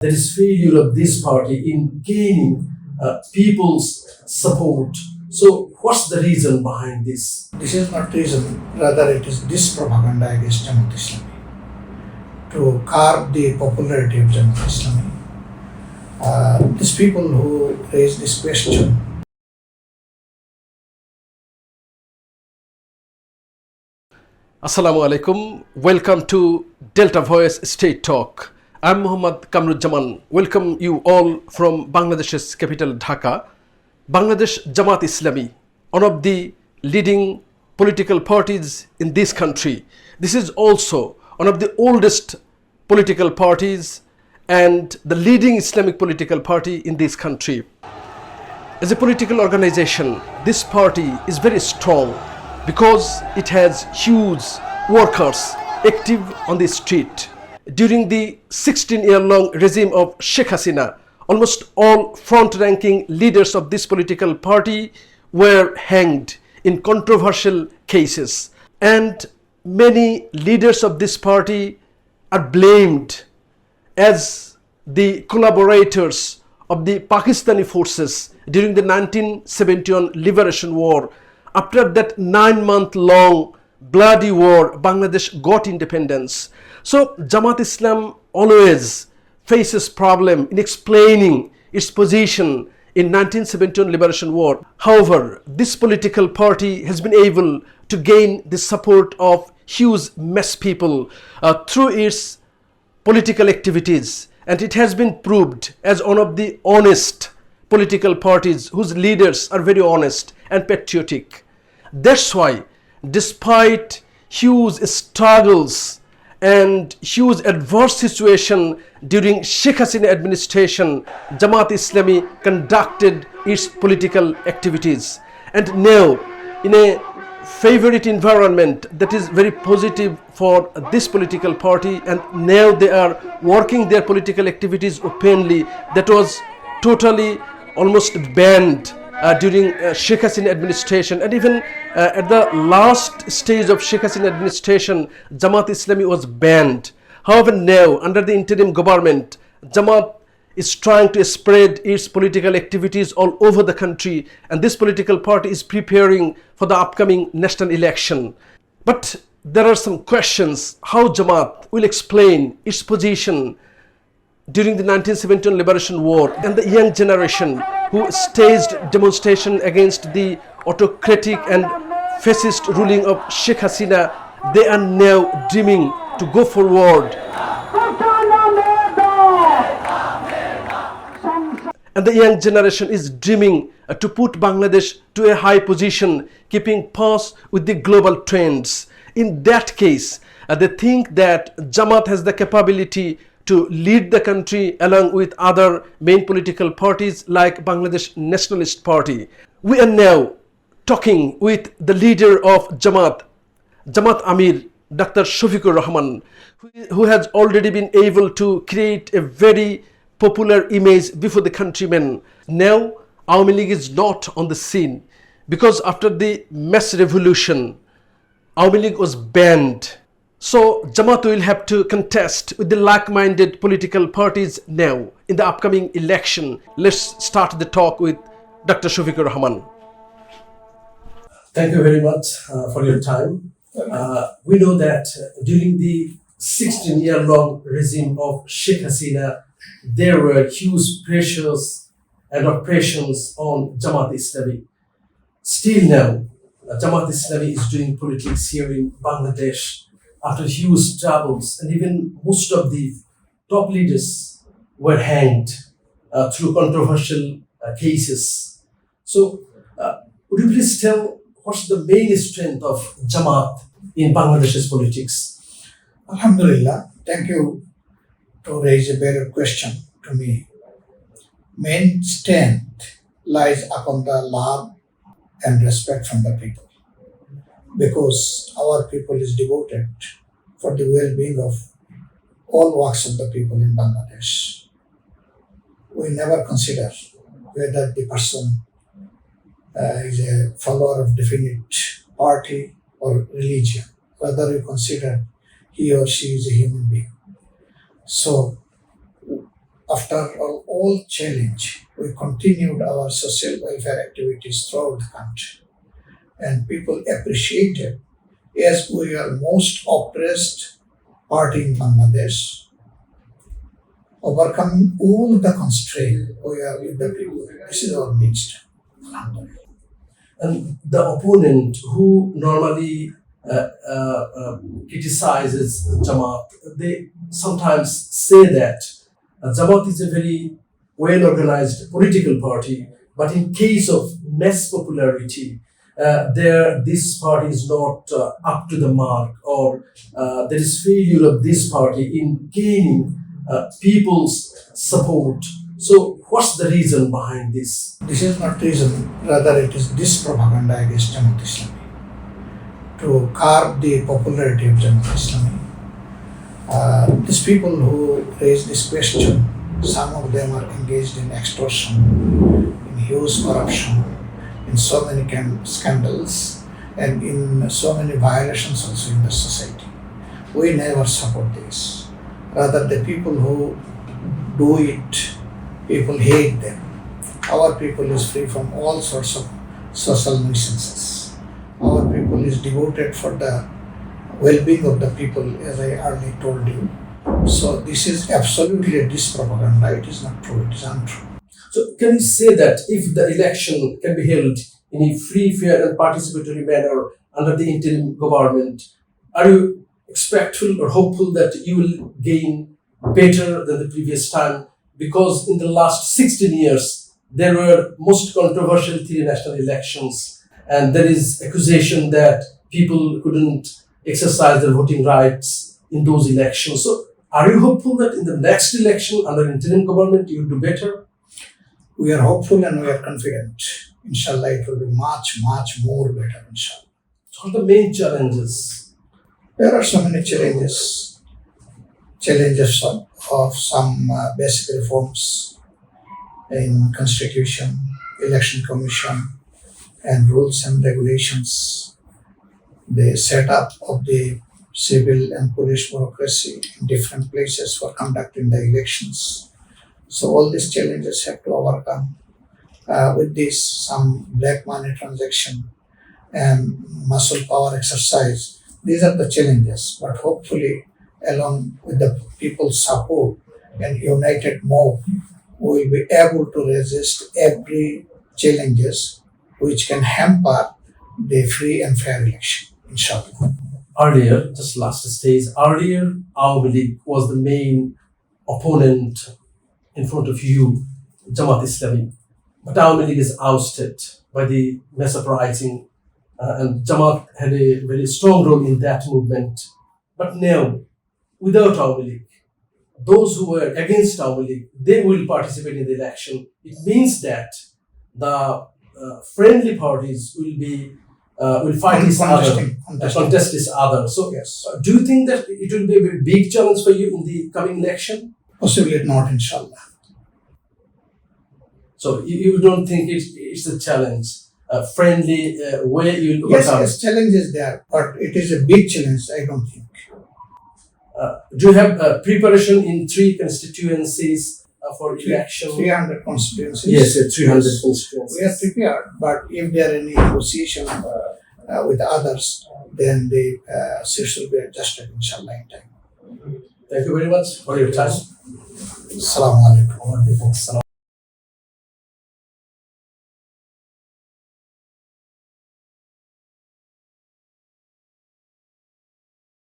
There is failure of this party in gaining people's support. So what's the reason behind this? This is not reason, rather it is this propaganda against Jamaat-e-Islami to carve the popularity of Jamaat-e-Islami. These people who raise this question Assalamu alaikum. Welcome to Delta Voice State Talk. I'm Muhammad Kamruzzaman. Welcome you all from Bangladesh's capital Dhaka. Bangladesh Jamaat-e-Islami, one of the leading political parties in this country. This is also one of the oldest political parties and the leading Islamic political party in this country. As a political organization, this party is very strong because it has huge workers active on the street. During the 16-year-long regime of Sheikh Hasina, almost all front-ranking leaders of this political party were hanged in controversial cases. And many leaders of this party are blamed as the collaborators of the Pakistani forces during the 1971 Liberation War. After that 9-month-long bloody war, Bangladesh got independence. So Jamaat-Islam always faces problem in explaining its position in 1971 Liberation War. However, this political party has been able to gain the support of huge mass people through its political activities, and it has been proved as one of the honest political parties whose leaders are very honest and patriotic. That's why, despite huge struggles and huge adverse situation during Sheikh Hasina administration, Jamaat-e-Islami conducted its political activities. And now, in a favorite environment that is very positive for this political party, and now they are working their political activities openly, that was totally almost banned during Sheikh Hasina administration, and even at the last stage of Sheikh Hasina administration, Jamaat-Islami was banned. However, now under the interim government, Jamaat is trying to spread its political activities all over the country, and this political party is preparing for the upcoming national election. But there are some questions how Jamaat will explain its position during the 1971 Liberation War, and the young generation who staged demonstration against the autocratic and fascist ruling of Sheikh Hasina. They are now dreaming to go forward. And the young generation is dreaming to put Bangladesh to a high position, keeping pace with the global trends. In that case, they think that Jamaat has the capability to lead the country along with other main political parties like Bangladesh Nationalist Party. We are now talking with the leader of Jamaat Amir, Dr. Shafiqur Rahman, who has already been able to create a very popular image before the countrymen. Now, Awami League is not on the scene because after the mass revolution, Awami League was banned. So Jamaat will have to contest with the like-minded political parties now in the upcoming election. Let's start the talk with Dr. Shafiqur Rahman. Thank you very much for your time. We know that during the 16-year-long regime of Sheikh Hasina, there were huge pressures and oppressions on Jamaat-e-Islami. Still now, Jamaat-e-Islami is doing politics here in Bangladesh after huge troubles, and even most of the top leaders were hanged through controversial cases. So, would you please tell what's the main strength of Jamaat in Bangladesh's politics? Alhamdulillah, thank you to raise a better question to me. Main strength lies upon the love and respect from the people, because our people is devoted for the well-being of all walks of the people in Bangladesh. We never consider whether the person is a follower of definite party or religion. Rather, we consider he or she is a human being. So after all challenge, we continued our social welfare activities throughout the country. And people appreciated, as we are most oppressed party in Bangladesh, overcoming all the constraints, we are with the people. This is our mainstream. Alhamdulillah. And the opponent who normally criticizes Jamaat, they sometimes say that Jamaat is a very well organized political party, but in case of mass popularity, this party is not up to the mark, or there is failure of this party in gaining people's support. So, what's the reason behind this? This is not reason, rather it is this propaganda against Jamaat-e-Islami to curb the popularity of Jamaat-e-Islami. These people who raise this question, some of them are engaged in extortion, in huge corruption, in so many scandals, and in so many violations also in the society. We never support this. Rather, the people who do it, people hate them. Our people is free from all sorts of social nuisances. Our people is devoted for the well-being of the people, as I earlier told you. So this is absolutely this propaganda. It is not true. It is untrue. So, can you say that if the election can be held in a free, fair, and participatory manner under the interim government, are you expectful or hopeful that you will gain better than the previous time? Because in the last 16 years, there were most controversial 3 national elections, and there is accusation that people couldn't exercise their voting rights in those elections. So, are you hopeful that in the next election under interim government you will do better? We are hopeful and we are confident. Inshallah, it will be much, much more better, inshallah. What are the main challenges? There are so many challenges. Challenges of some basic reforms in constitution, election commission, and rules and regulations, the setup of the civil and police bureaucracy in different places for conducting the elections. So all these challenges have to overcome. With this, some black money transaction and muscle power exercise. These are the challenges, but hopefully along with the people's support and united mob, we will be able to resist every challenges which can hamper the free and fair election, inshallah. Earlier, just last stage, earlier, Awami League was the main opponent in front of you, Jamaat-e-Islami. But Awami League is ousted by the mass uprising, and Jamaat had a very strong role in that movement. But now, without Awami League, those who were against Awami League, they will participate in the election. It means that the friendly parties will fight each other, contest each other. So, Yes. do you think that it will be a very big challenge for you in the coming election? Possibly not, inshallah. So, you don't think it's a challenge, a friendly way you will Yes, overcome? yes, challenge is there, but it is a big challenge, I don't think. Do you have preparation in 3 constituencies for election? 300 constituencies. Yes, 300 constituencies. We are prepared, but if there are any negotiation with others, then the seats will be adjusted, inshallah, in time. Thank you very much for your time. Assalamu alaikum. Assalamu